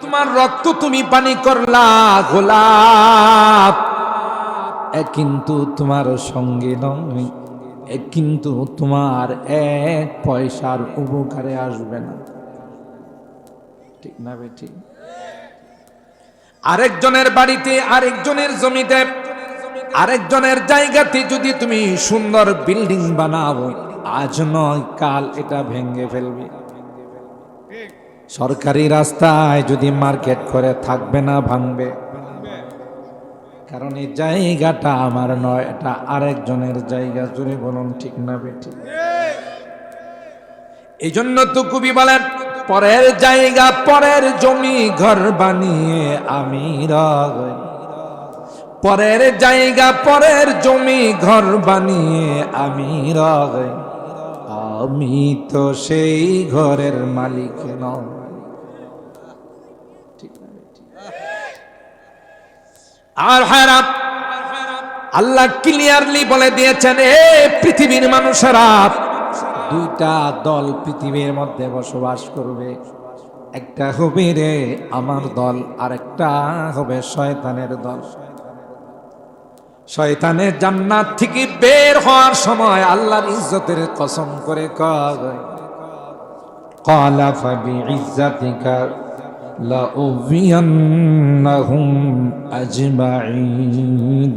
তোমার রক্ত তুমি পানি করলা গোলাপ, কিন্তু তোমার সঙ্গে নয়, কিন্তু তোমার এক পয়সার উপকারে আসবে না। ঠিক না বেঠিক? আরেকজনের বাড়িতে, আরেকজনের জমিতে, আরেকজনের জায়গাতে যদি তুমি সুন্দর বিল্ডিং বানাও, আজ নয় কাল এটা ভেঙে ফেলবে। সরকারি রাস্তায় যদি মার্কেট করে থাকবে না, ভাঙবে। কারণ এই জায়গাটা আমার নয়, এটা আরেকজনের জায়গা। জুড়ে বলুন ঠিক না বেঠিক? এই জন্য তো কবি বলেন, পরের জায়গা পরের জমি ঘর বানিয়ে আমি রই, পরের জায়গা পরের জমি ঘর বানিয়ে আমি রই, আমি তো সেই ঘরের মালিক নই। আর হারাপ আল্লাহ ক্লিয়ারলি বলে দিয়েছেন, এ পৃথিবীর মানুষেরা, দুইটা দল পৃথিবীর মধ্যে বসবাস করবে। একটা হবে রে আমার দল, আর একটা হবে শয়তানের দল। শয়তানের জান্নাত থেকে বের হওয়ার সময় আল্লাহর ইজ্জতের কসম করে কয়, ক্বালা ফাবিইজ্জাতিকা লাউযিয়ান্নাহুম আজমাইন।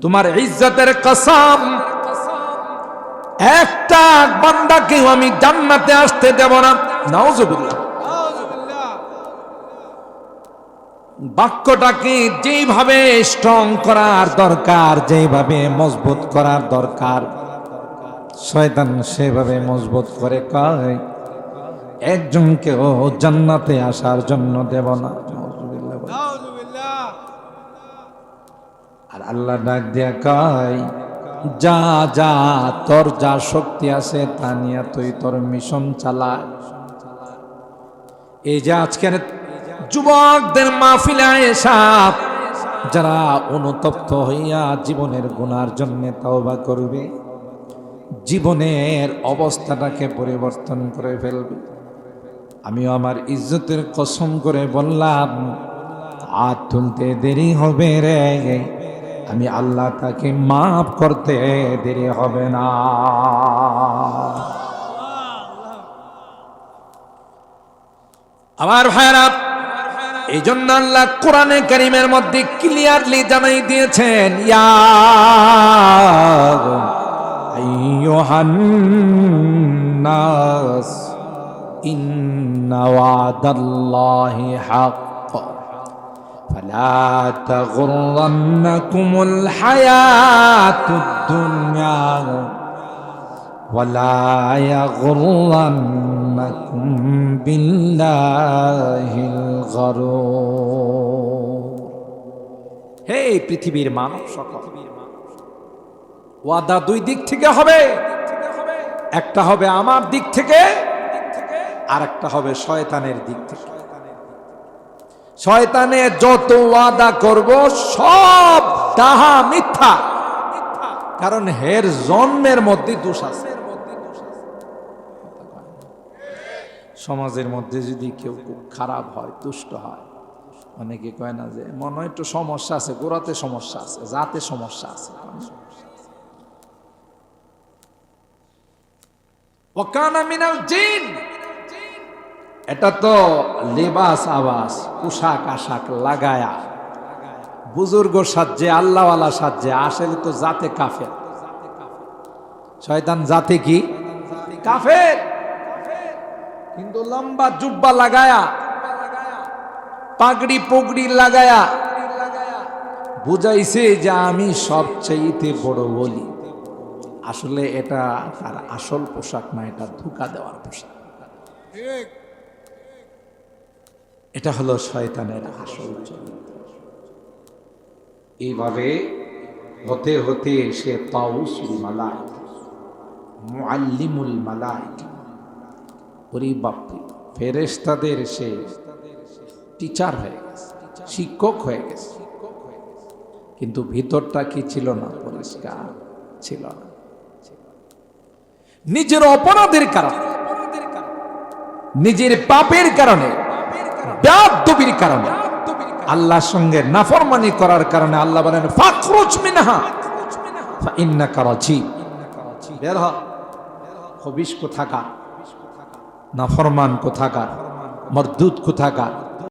তোমার ইজ্জতের কসম, একটা বান্দাকেও আমি জান্নাতে আসতে দেব না। নাউজুবিল্লাহ। বাক্যটাকে যেভাবে স্ট্রং করার দরকার, যেভাবে মজবুত করার দরকার, শয়তান সেভাবে মজবুত করে কয়, একজনকেও জান্নাতে আসার জন্য দেব না। আর আল্লাহ ডাক দিয়া কয়, যা যা তোর যা শক্তি আছে তা নিয়ে তুই তোর মিশন চালা। এই যে আজকের যুবকদের মাহফিলে এসা যারা অনুতপ্ত হইয়া জীবনের গুনার জন্য তওবা করবে, জীবনের অবস্থাটাকে পরিবর্তন করে ফেলবে, আমিও আমার ইজ্জতের কসম করে বললাম, হাত তুলতে দেরি হবে রে, আমি আল্লাহ তাকে মাফ করতে দেরি হবে না। আমার ভাইরা, এই জন্য আল্লাহ কোরআনে কারীমের মধ্যে ক্লিয়ারলি জানাই দিয়েছেন, ইয়া আইয়ুহান নাস ইন্না ওয়াদাল্লাহি হক ফালা তাগুররান্নাকুমুল হায়াতুদ দুনিয়া ওয়ালা ইয়াগুররান্নাকুম বিল্লাহিল গারুর। হে পৃথিবীর মানব সকল, ওয়াদা দুই দিক থেকে হবে। একটা হবে আমার দিক থেকে, আর একটা হবে শয়তানের দিক থেকে। শয়তানে যত ওয়াদা করব সব ডাহা মিথ্যা, কারণ হের জন্মের মধ্যে দোষ আছে। সমাজের মধ্যে যদি কেউ খুব খারাপ হয়, দুষ্ট হয়, অনেকে কয় না যে মনে হয় একটু সমস্যা আছে, গোড়াতে সমস্যা আছে, জাতে সমস্যা আছে। ওয়াকানা মিনাল জিন, এটা তো লেবাস আবাস, পোশাক আশাক লাগায়া বুজুর্গ সাজে, আল্লাহওয়ালা সাজে, আসলে তো জাতে কাফের। শয়তান জাতে কি? কাফের। কিন্তু লম্বা জুব্বা লাগায়া, পাগড়ি পগড়ি লাগায়া বুঝাইছে যে আমি সবচাইতে বড় বলি। আসলে এটা তার আসল পোশাক না, এটা ধোঁকা দেওয়ার পোশাক। এটা হলো শয়তানের আসল চরিত্র। এইভাবে হতে হতে সে তাউসুল মালাইকা, মুআল্লিমুল মালাইকা, ওরে বাপরে, ফেরেশতাদের সে টিচার হয়ে গেছে, শিক্ষক হয়ে গেছে। কিন্তু ভিতরটা কি ছিল না? পরিষ্কার ছিল না। নিজের অপরাধের কারণে, নিজের পাপের কারণে বেয়াদবির কারণে, আল্লাহর সঙ্গে নাফরমানি করার কারণে আল্লাহ বলেন ফাখরুজ মিনহা ফাইন্নাকা রাজিম, বের হ, খবিশ কোথাকার, নাফরমান কোথাকার, মরদুদ কোথাকার।